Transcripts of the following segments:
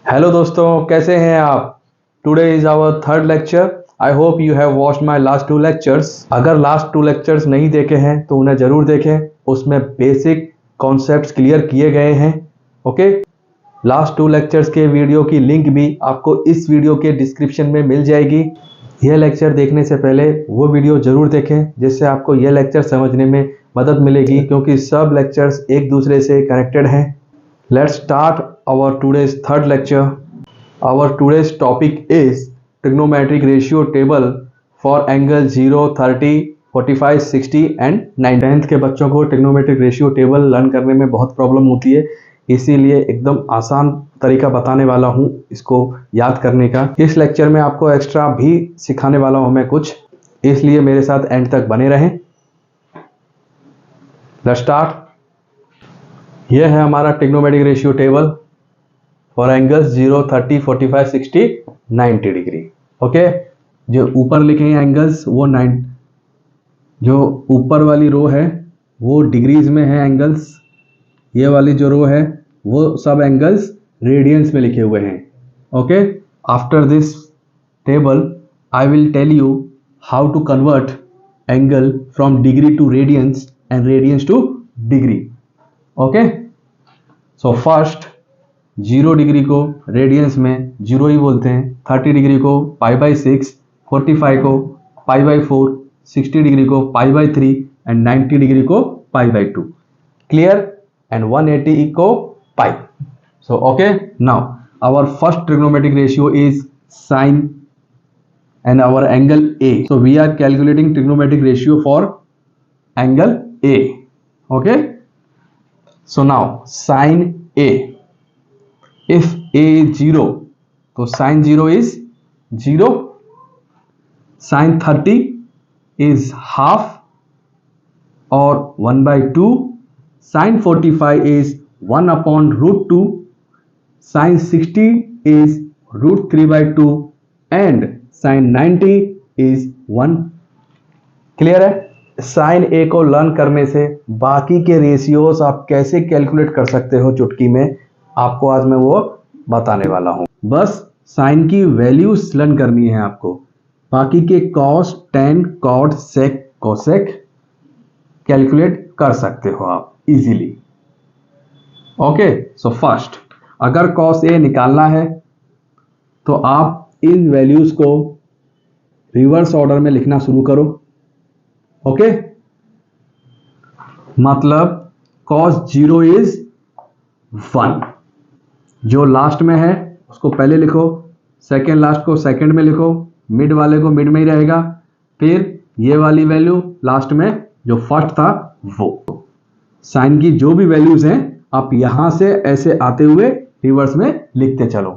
Hello दोस्तों, कैसे हैं आप। Today is our third lecture. I hope you have watched my last two lectures. अगर लास्ट टू लेक्चर्स नहीं देखे हैं तो उन्हें जरूर देखें, उसमें बेसिक कॉन्सेप्ट्स क्लियर किए गए हैं। ओके, लास्ट टू लेक्चर्स के वीडियो की लिंक भी आपको इस वीडियो के डिस्क्रिप्शन में मिल जाएगी। यह लेक्चर देखने से पहले वो वीडियो जरूर देखें, जिससे आपको यह लेक्चर समझने में मदद मिलेगी, क्योंकि सब लेक्चर्स एक दूसरे से कनेक्टेड हैं। Let's start our today's third lecture. Our today's topic is trigonometric ratio table for angle 0, 30, 45, 60 and 90. 10th के बच्चों को trigonometric ratio table लर्न करने में बहुत प्रॉब्लम होती है, इसीलिए एकदम आसान तरीका बताने वाला हूँ इसको याद करने का। इस लेक्चर में आपको एक्स्ट्रा भी सिखाने वाला हूँ मैं कुछ, इसलिए मेरे साथ एंड तक बने रहें। Let's start. यह है हमारा trigonometric ratio table for angles 0, 30, 45, 60, 90 degree. Okay, जो ऊपर लिखे हैं एंगल्स वो 9, जो ऊपर वाली रो है वो डिग्रीज में है एंगल्स, ये वाली जो रो है वो सब एंगल्स रेडियंस में लिखे हुए हैं। Okay, after this table I will tell you how to convert angle from degree to radians and radians to degree. Okay, so first 0 degree को रेडियंस में 0 ही बोलते हैं, 30 डिग्री को π/6, 45 को π/4, 60 डिग्री को π/3 एंड 90 डिग्री को π/2। क्लियर? एंड 180 को pi. So okay, now our first trigonometric ratio is sine and our angle A. So we are calculating trigonometric ratio for angle A. Okay, so now sin A, if A is 0 तो sin 0 is 0, sin 30 is half or 1/2, sin 45 is 1/√2, sin 60 is √3/2 and sin 90 is 1। Clear है? Sign ए को learn करने से बाकी के ratios आप कैसे calculate कर सकते हो चुटकी में, आपको आज मैं वो बताने वाला हूं। बस साइन की वैल्यूज लर्न करनी है आपको, बाकी के कॉस, टेन, कॉट, सेक, कोसेक कैलकुलेट कर सकते हो आप इजीली। ओके, सो फर्स्ट अगर कॉस ए निकालना है तो आप इन वैल्यूज को रिवर्स ऑर्डर में लिखना शुरू करो। ओके, मतलब cos 0 इज 1, जो लास्ट में है उसको पहले लिखो, सेकेंड लास्ट को सेकेंड में लिखो, मिड वाले को मिड में ही रहेगा, फिर ये वाली वैल्यू लास्ट में जो फर्स्ट था वो। साइन की जो भी वैल्यूज हैं आप यहां से ऐसे आते हुए रिवर्स में लिखते चलो।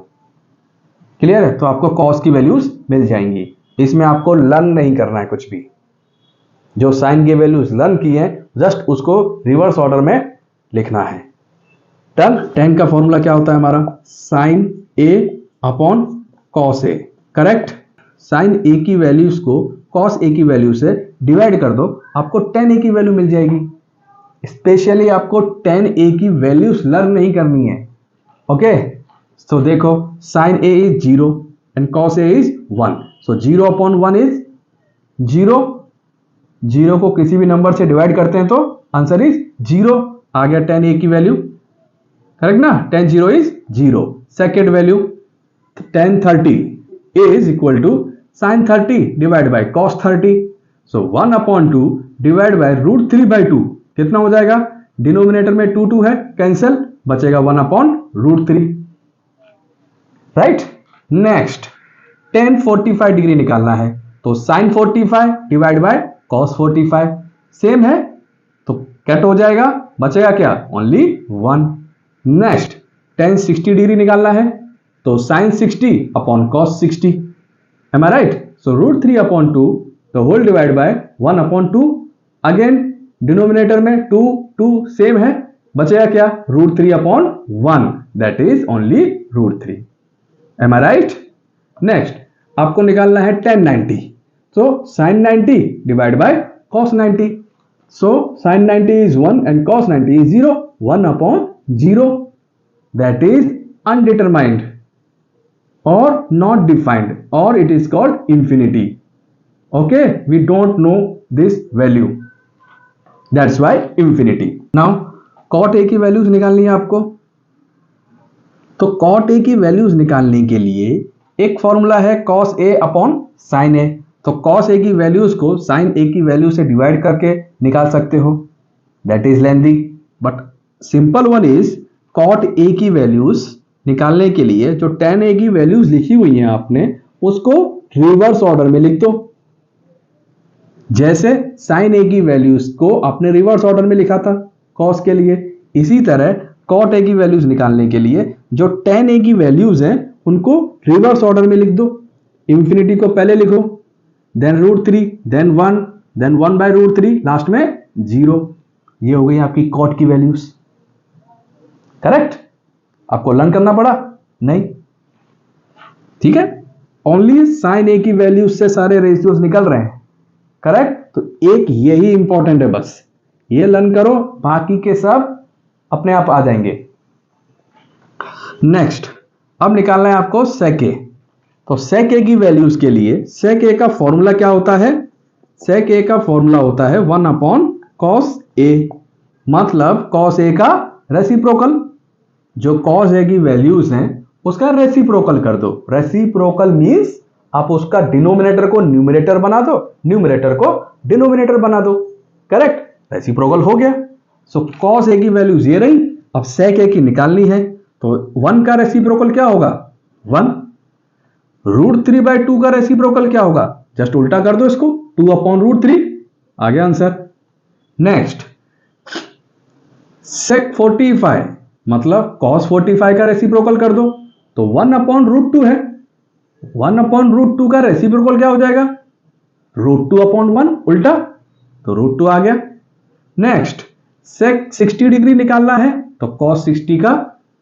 क्लियर है? तो आपको कॉस की वैल्यूज मिल जाएंगी। इसमें आपको लर्न नहीं करना है कुछ भी, जो साइन की वैल्यूज लर्न की है जस्ट उसको रिवर्स ऑर्डर में लिखना है। टेन का फॉर्मूला क्या होता है हमारा? Sign A upon cos A. Correct? Sign ए की वैल्यूज को कॉस ए की वैल्यू से डिवाइड कर दो, आपको टेन ए की वैल्यू मिल जाएगी। स्पेशली आपको टेन ए की वैल्यूज लर्न नहीं करनी है। ओके, तो देखो sine A is 0 and cos A is 1, so 0/1 is 0। 0 को किसी भी नंबर से डिवाइड करते हैं तो आंसर इज 0 आ गया। 10 ए की वैल्यू, करेक्ट ना? 10 0 is 0। Second value 10 30 is equal to sine 30 divide by cos 30, so 1/2 divide by √3/2। कितना हो जाएगा? डिनोमिनेटर में 2 2 है, कैंसिल, बचेगा 1/√3। राइट? नेक्स्ट tan 45 डिग्री निकालना है तो sine 45 divide by cos 45 same है तो कट हो जाएगा, बचेगा क्या? ओनली 1। नेक्स्ट tan 60 डिग्री निकालना है तो sine 60 upon cos 60। Am I right? So √3/2 the whole divide by 1/2। Again denominator में 2 2 सेम है, बचेगा क्या? √3/1, that is only √3। Am I right? Next आपको निकालना है tan 90, so sin 90 divided by cos 90, so sin 90 is 1 and cos 90 is 0, 1/0, that is undetermined। or not defined, or it is called infinity. Okay, we don't know this value, that's why infinity. Now cot a की values निकालनी है आपको, तो cot a की values निकालने के लिए एक फॉर्मूला है cos a upon sin a। तो cos a की वैल्यूज को sin a की वैल्यू से डिवाइड करके निकाल सकते हो, that is lengthy, but simple one is cot a की वैल्यूज निकालने के लिए जो tan a की वैल्यूज लिखी हुई हैं आपने उसको रिवर्स ऑर्डर में लिख दो, जैसे sin a की वैल्यूज को आपने रिवर्स ऑर्डर में लिखा था cos के लिए, इसी तरह cot a की वैल्यूज निकालने के लिए जो tan a की वैल्यूज हैं उनको रिवर्स ऑर्डर में लिख दो। इंफिनिटी को पहले लिखो, देन √3, देन 1, देन 1/√3, लास्ट में 0। ये हो गई आपकी cot की वैल्यूज। करेक्ट? आपको लर्न करना पड़ा? नहीं, ठीक है। ओनली sin a की वैल्यूज से सारे रेशियोज निकल रहे हैं। करेक्ट? तो एक यही इंपॉर्टेंट है, बस ये लर्न करो, बाकी के सब अपने आप आ जाएंगे। नेक्स्ट, अब निकालना है आपको sec a। तो sec a की वैल्यूज के लिए sec a का फॉर्मूला क्या होता है? sec a का फॉर्मूला होता है 1/cos a, मतलब cos a का रेसिप्रोकल। जो cos a की वैल्यूज हैं उसका रेसिप्रोकल कर दो। रेसिप्रोकल मींस आप उसका डिनोमिनेटर को न्यूमरेटर बना दो, न्यूमरेटर को डिनोमिनेटर बना दो। करेक्ट? रेसिप्रोकल हो गया। सो cos a की वैल्यूज ये रही। अब sec a की निकालनी है, तो 1 का रेसिप्रोकल क्या होगा? 1। √3/2 का रेसिप्रोकल क्या होगा? जस्ट उल्टा कर दो इसको, 2/√3, आ गया आंसर। नेक्स्ट, sec 45 मतलब cos 45 का रेसिप्रोकल कर दो, तो 1/√2 है। 1/√2 का रेसिप्रोकल क्या हो जाएगा? √2/1, उल्टा, तो √2 आ गया। नेक्स्ट, sec 60 डिग्री निकालना है, तो cos 60 का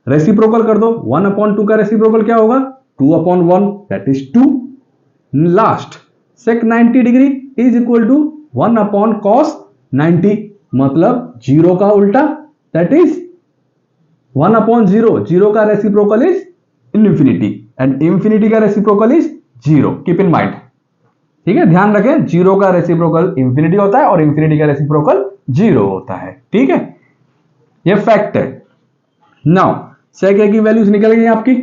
रेसिप्रोकल कर दो। 1/2 का रेसिप्रोकल क्या होगा? 2/1, that is 2। Last, sec 90 degree is equal to 1/cos 90, मतलब 0 का उल्टा, दैट इज 1/0। 0 का reciprocal is infinity and infinity का reciprocal is 0। Keep in mind, ठीक है, ध्यान रखें, 0 का रेसिप्रोकल इंफिनिटी होता है और इंफिनिटी का रेसिप्रोकल 0 होता है। ठीक है, ये फैक्ट है। नाउ sec a की वैल्यूज निकल गई आपकी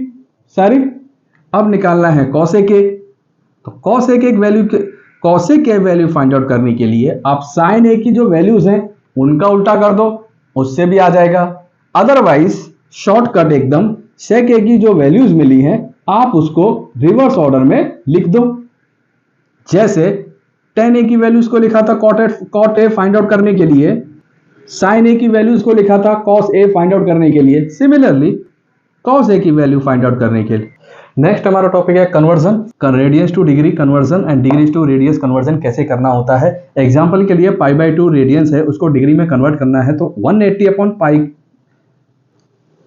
सारी। अब निकालना है cos a के, तो cos a के cos a के वैल्यू फाइंड आउट करने के लिए आप sin a की जो वैल्यूज हैं उनका उल्टा कर दो, उससे भी आ जाएगा। अदरवाइज शॉर्टकट एकदम, sec a की जो वैल्यूज मिली हैं आप उसको रिवर्स ऑर्डर में लिख दो। जैसे tan a की वैल्यूज को लिखा था cot a फाइंड आउट करने के लिए, sin a की वैल्यूज को लिखा था cos a फाइंड आउट करने के लिए, सिमिलरली cos a की वैल्यू फाइंड आउट करने के लिए। नेक्स्ट हमारा टॉपिक है conversion, radians to degree conversion and degrees to radius conversion कैसे करना होता है। एग्जांपल के लिए π/2 रेडियंस है, उसको डिग्री में कन्वर्ट करना है, तो 180/π,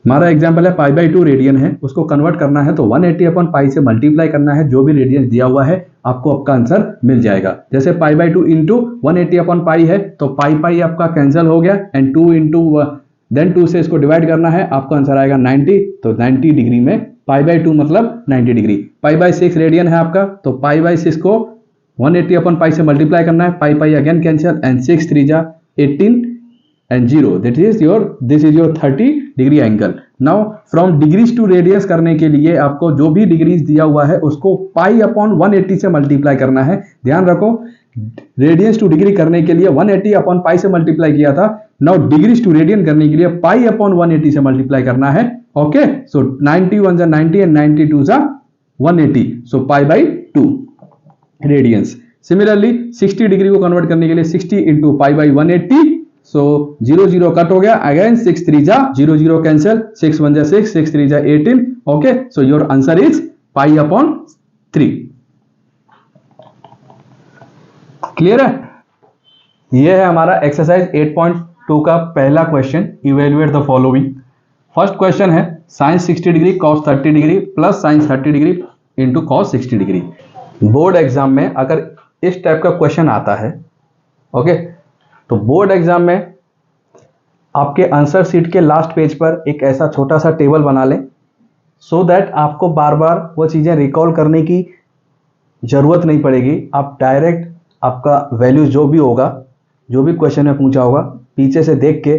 हमारा एग्जांपल है π/2 रेडियन है, उसको कन्वर्ट करना है तो 180/π से मल्टीप्लाई करना है, जो भी रेडियंस दिया हुआ है आपको आपका आंसर मिल जाएगा। जैसे π/2 इंटू 180/π है तो पाई आपका कैंसिल हो गया एंड 2 इंटू देन 2 से इसको डिवाइड करना है, आपका आंसर आएगा 90। तो 90 डिग्री में π/2 मतलब 90 डिग्री। π/6 रेडियन है आपका, तो π/6 को 180/π से मल्टीप्लाई करना है, पाई अगेन कैंसिल एंड 6 3 जा 18 and 0, this is your 30 degree angle. Now from degrees to radius करने के लिए आपको जो भी डिग्रीज दिया हुआ है उसको π/180 से मल्टीप्लाई करना है। ध्यान रखो, रेडियंस टू डिग्री करने के लिए 180/π से मल्टीप्लाई किया था, नाउ डिग्रीज टू रेडियन करने के लिए π/180 से मल्टीप्लाई करना है। ओके, सो 91 जा 90 एंड 92 जा 180, सो π/2 रेडियंस। सिमिलरली 60 डिग्री को कन्वर्ट करने के लिए 60 इंटू π/180, सो 0 0 कट हो गया, अगेन 6 3 जा 0 0 कैंसिल, 6 1 जा 6 6 3 जा 18। Okay, so your answer is π/3। Clear है? ये है हमारा एक्सरसाइज 8.2 का पहला question, evaluate the following. First question है sin 60 degree cos 30 degree plus sin 30 degree into cos 60 degree. Board exam में अगर इस टाइप का क्वेश्चन आता है, ओके, तो बोर्ड एग्जाम में आपके आंसर शीट के लास्ट पेज पर एक ऐसा छोटा सा टेबल बना लें, सो दैट आपको बार बार वो चीज़ें रिकॉल करने की जरूरत नहीं पड़ेगी। आप डायरेक्ट आपका वैल्यू जो भी होगा, जो भी क्वेश्चन में पूछा होगा, पीछे से देख के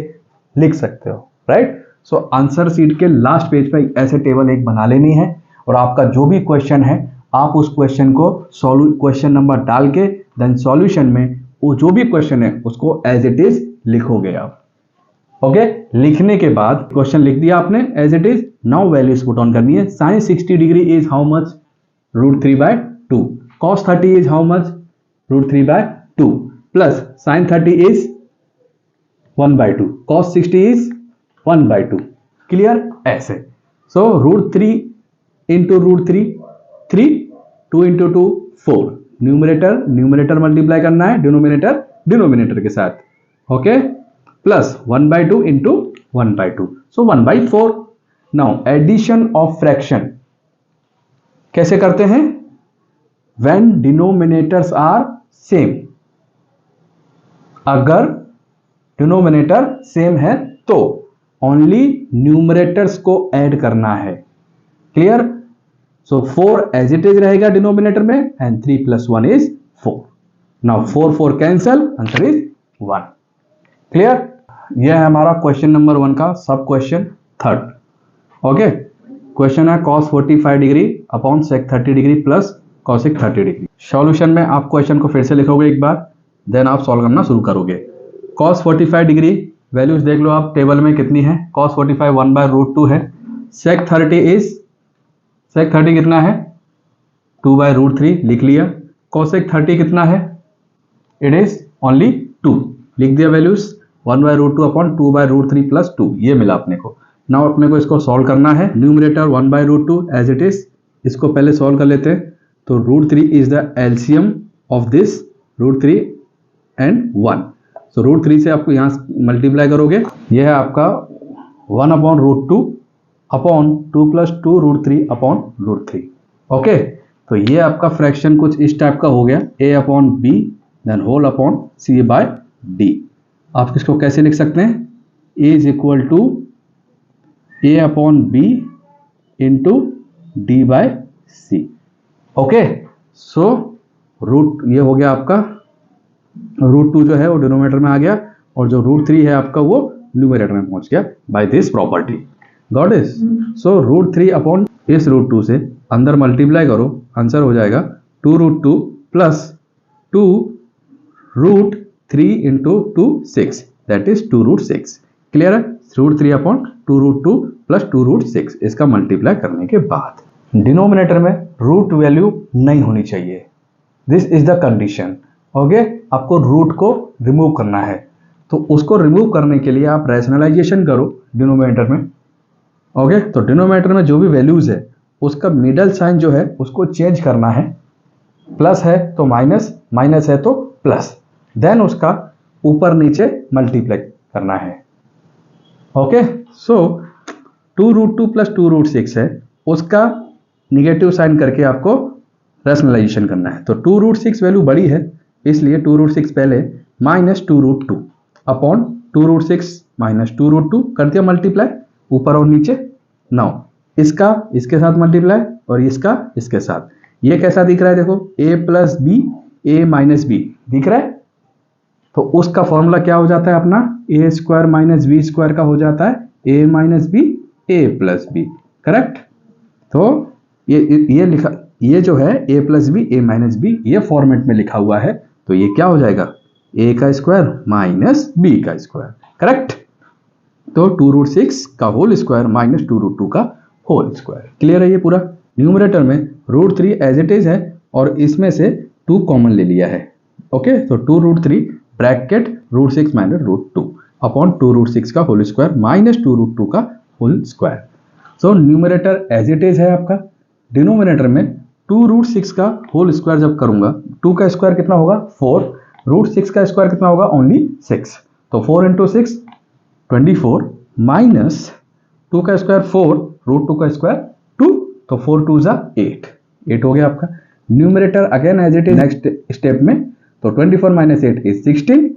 लिख सकते हो, राइट। सो आंसर शीट के लास्ट पेज पे ऐसे टेबल एक बना लेनी है और आपका जो भी क्वेश्चन है आप उस क्वेश्चन को क्वेश्चन नंबर डाल के देन सॉल्यूशन में वो जो भी क्वेश्चन है उसको एज इट इज लिखोगे आप। ओके, लिखने के बाद क्वेश्चन लिख दिया आपने as it is, now values put on करनी है। Sine 60 degree is how much, √3/2। cos 30 is how much, √3/2 plus sine 30 is 1/2, cos 60 is 1/2। Clear? ऐसे। So √3 into √3 3, 2 into 2 4। Numerator multiply करना है डिनोमिनेटर के साथ। Okay, plus 1/2 into 1/2, so 1/4। Now addition of fraction कैसे करते हैं? When denominators are same. अगर denominator same है तो ओनली न्यूमरेटर्स को ऐड करना है। Clear? So 4 as it is रहेगा डिनोमिनेटर में and 3 + 1 is 4। Now 4 cancel, answer is 1। Clear? यह है हमारा क्वेश्चन नंबर 1 का sub question third. Okay, question है cos 45 degree upon sec 30 degree plus cosec 30 degree. Solution में आप क्वेश्चन को फिर से लिखोगे एक बार, देन आप सॉल्व करना शुरू करोगे। cos 45 डिग्री वैल्यूज देख लो आप टेबल में कितनी है। cos 45 1/√2 है। sec 30 कितना है? 2/√3 लिख लिया। cosec 30 कितना है? इट इज ओनली 2, लिख दिया वैल्यूज। 1/√2 अपॉन 2/√3 प्लस 2, ये मिला अपने को। नाउ अपने को इसको सॉल्व करना है। न्यूमरेटर 1/√2 एज इट इज, इसको पहले सॉल्व कर लेते हैं। तो √3 is the LCM of this √3 and 1। सो √3 से आपको यहाँ मल्टीप्लाई करोगे, यह है आपका 1/√2 अपॉन 2 + 2 √3 अपॉन √3। ओके, तो ये आपका फ्रैक्शन कुछ इस टाइप का हो गया, a/b then whole upon c/d। आप इसको कैसे लिख सकते हैं? a is equal to a/b into d/c। Okay, so root ये हो गया आपका, √2 जो है वो डिनोमिनेटर में आ गया और जो √3 है आपका वो न्यूमरेटर में पहुंच गया by this property. Got is? So √3 upon इस √2 से अंदर मल्टीप्लाई करो, आंसर हो जाएगा 2√2 plus 2√3 into 2 6, that is 2√6। Clear है? √3 अपॉन 2√2 प्लस 2√6 इसका मल्टीप्लाई करने के बाद डिनोमिनेटर में रूट वैल्यू नहीं होनी चाहिए। This is the condition. Okay, आपको रूट को रिमूव करना है, तो उसको रिमूव करने के लिए आप रैशनलाइजेशन करो डिनोमिनेटर में। ओके, तो डिनोमिनेटर में जो भी वैल्यूज है उसका मिडल साइन जो है उसको चेंज करना है। प्लस है तो माइनस, माइनस है तो प्लस, देन उसका ऊपर नीचे मल्टीप्लाई करना है। ओके, सो 2√2 प्लस 2√6 है, उसका निगेटिव साइन करके आपको रैशनलाइजेशन करना है। तो 2√6 वैल्यू बड़ी है इसलिए 2√6 पहले माइनस 2√2 अपॉन 2√6 माइनस 2√2 कर दिया मल्टीप्लाई ऊपर और नीचे। नाउ इसका इसके साथ मल्टीप्लाई और इसका इसके साथ। ये कैसा दिख रहा है? देखो a + b a - b दिख रहा है। तो उसका फॉर्मूला क्या हो जाता है अपना? a² - b² का हो जाता है a - b a + b। Correct? तो ये लिखा, ये जो है a + b a - b ये फॉर्मेट में लिखा हुआ है, तो ये क्या हो जाएगा? a² - b²। करेक्ट? तो 2√6 का होल स्क्वायर माइनस 2√2 का होल स्क्वायर। क्लियर है ये पूरा? न्यूमरेटर में √3 एज इट इज है और इसमें से 2 कॉमन ले लिया है। ओके, तो 2√3 ब्रैकेट √6 माइनस √2 अपॉन 2√6 का होल स्क्वायर माइनस 2√2 का whole square. So numerator as it is है आपका। डिनोमिनेटर में 2√6 का होल स्क्वायर जब करूंगा, 2 का स्क्वायर कितना होगा? 4, √6 का स्क्वायर कितना होगा? ओनली 6। तो 4 × 6 24 माइनस 2 का स्क्वायर 4, √2 का स्क्वायर 2, तो 4 2 = 8, 8 हो गया आपका। Numerator again as it is next step में, तो 24 - 8 is 16।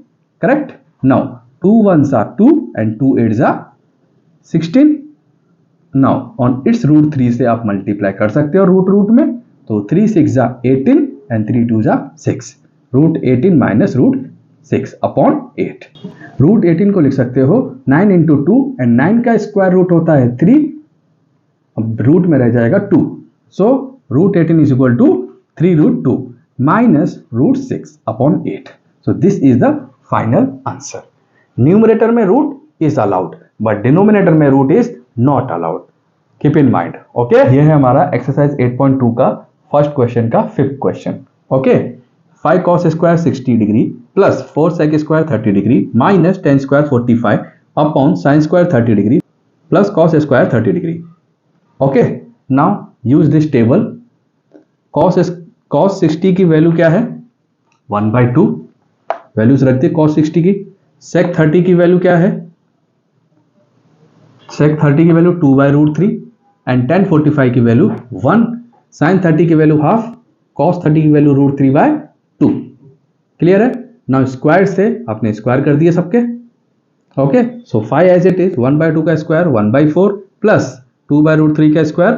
Correct? Now 2 1s are 2 and 2 8s are 16। Now on its root 3 से आप मल्टीप्लाई कर सकते हो रूट में, तो 3 6 जा 18 एंड 3 2 जा 6, root 18 minus root 6 upon 8। Root 18 को लिख सकते हो 9 इंटू 2 एंड 9 का स्क्वायर रूट होता है 3, अब रूट में रह जाएगा 2, so root 18 is equal to 3 root 2 minus root 6 upon 8। So this is the final answer. Numerator में root is allowed but denominator में root is not allowed, keep in mind. Okay, ये है हमारा एक्सरसाइज 8.2 का first question का 5th question. Okay, 5 cos square 60 degree plus 4 sec square 30 degree minus 10 square 45 upon sine square 30 degree plus cos square 30 degree. Okay, now use this table. cos 60 की value क्या है 1/2, values रखते cos 60 की। sec 30 की value क्या है, sec 30 की value 2/√3 and tan 45 की वैल्यू 1, sin 30 की वैल्यू हाफ, cos 30 की वैल्यू √3/2। क्लियर है? नाउ स्क्वायर से आपने स्क्वायर कर दिए सबके। Okay, so 5 as it is 1/2 का स्क्वायर 1/4 प्लस 2/√3 का स्क्वायर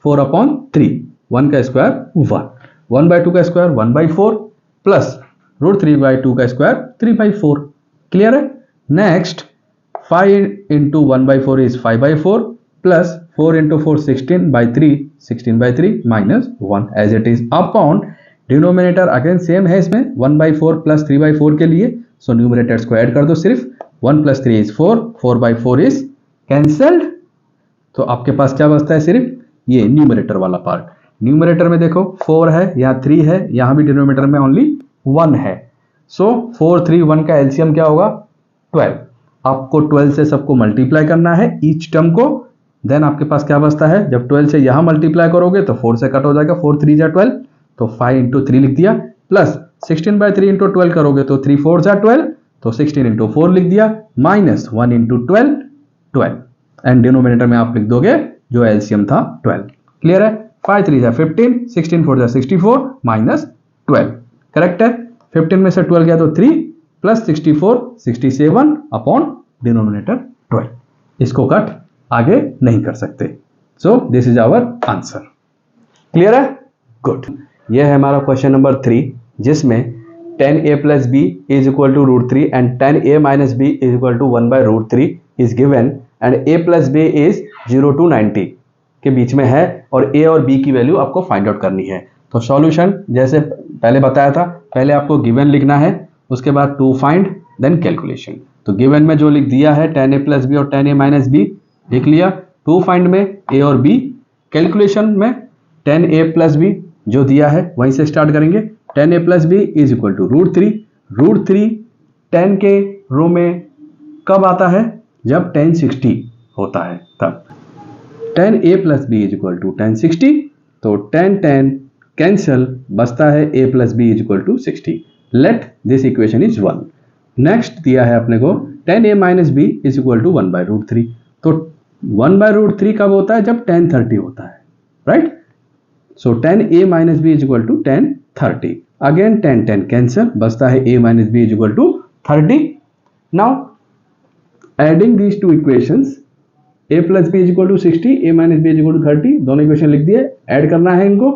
4/3, 1 का स्क्वायर 1, 1/2 का स्क्वायर 1/4 प्लस √3/2 का स्क्वायर 3/4। क्लियर है? Next 5 into 1/4 is 5/4 plus 4 into 4 16/3, 16/3 minus 1 as it is upon denominator again same है इसमें 1/4 प्लस 3/4 के लिए, सो न्यूमरेटर को ऐड कर दो सिर्फ 1 + 3 is 4, 4/4 is कैंसल्ड, तो आपके पास क्या बचता है सिर्फ ये न्यूमरेटर वाला पार्ट। न्यूमरेटर में देखो 4 है, यहाँ 3 है, यहाँ भी डिनोमिनेटर में ओनली 1 है, सो 4 3 1 का एलसीएम क्या होगा 12। आपको 12 से सबको मल्टीप्लाई करना है ईच टर्म को, देन आपके पास क्या बचता है, जब 12 से यहां मल्टीप्लाई करोगे तो 4 से कट हो जाएगा, 4 3 जा 12, तो 5 इंटू 3 लिख दिया, प्लस 16/3 इंटू 12 करोगे तो 3 4 जा 12, तो 16 इंटू 4 लिख दिया, माइनस 1 इंटू 12 12, एंड डिनोमिनेटर में आप लिख दोगे जो एलसीएम था 12। क्लियर है? 5 3 जा 15, 16 4 जा 64 माइनस 12। करेक्ट है? 15 में से 12 गया तो 3 प्लस 64 67 अपॉन डिनोमिनेटर 12। इसको कट आगे नहीं कर सकते, so this is our answer. Clear है? गुड। यह है हमारा क्वेश्चन नंबर 3 जिसमें tan a plus b is equal to √3 and tan a minus b is equal to 1/√3 is given and a plus b is 0 to 90 के बीच में है और a और b की वैल्यू आपको फाइंड आउट करनी है। तो सॉल्यूशन जैसे पहले बताया था, पहले आपको गिवन लिखना है, उसके बाद टू फाइंड देन कैलकुलेशन। तो गिवन में जो लिख दिया है tan a plus b और tan a minus b लिख लिया, टू फाइंड में a और b, कैलकुलेशन में tan a plus b जो दिया है वहीं से स्टार्ट करेंगे। tan a plus b is equal to √3 tan के रो में कब आता है, जब tan 60 होता है तब। tan a plus b is equal to tan 60, तो tan कैंसल, बचता है a plus b is equal to 60। Let this equation is 1। Next दिया है अपने को tan a minus b is equal to 1/√3, तो 1/√3 कब होता है, जब tan 30 होता है, right. So tan a minus b is equal to tan 30, again tan cancel, बचता है a minus b is equal to 30। Now adding these two equations, a plus b is equal to 60, a minus b is equal to 30, दोनों equation लिख दिए, add करना है इनको,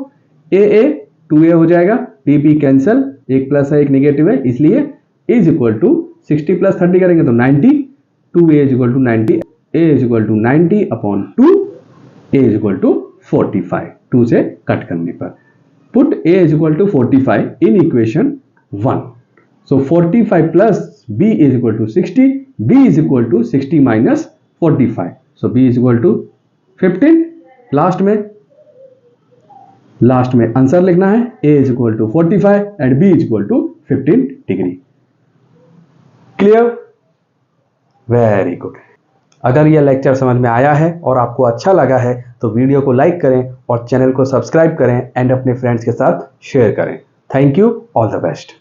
a 2a हो जाएगा, b कैंसल, एक प्लस है एक नेगेटिव है, इसलिए इज इक्वल टू 60 प्लस 30 करेंगे तो 90, 2a is equal to 90, a is equal to 90 upon 2, a is equal to 45, 2 से कट करने पर put a is equal to 45 in equation 1। So 45 plus b is equal to 60, b is equal to 60 minus 45, so b is equal to 15। Last में answer लिखना है, a is equal to 45 and b is equal to 15 degree. Clear? Very good. अगर यह lecture समझ में आया है और आपको अच्छा लगा है तो वीडियो को लाइक करें और चैनल को सब्सक्राइब करें एंड अपने फ्रेंड्स के साथ शेयर करें। Thank you, all the best.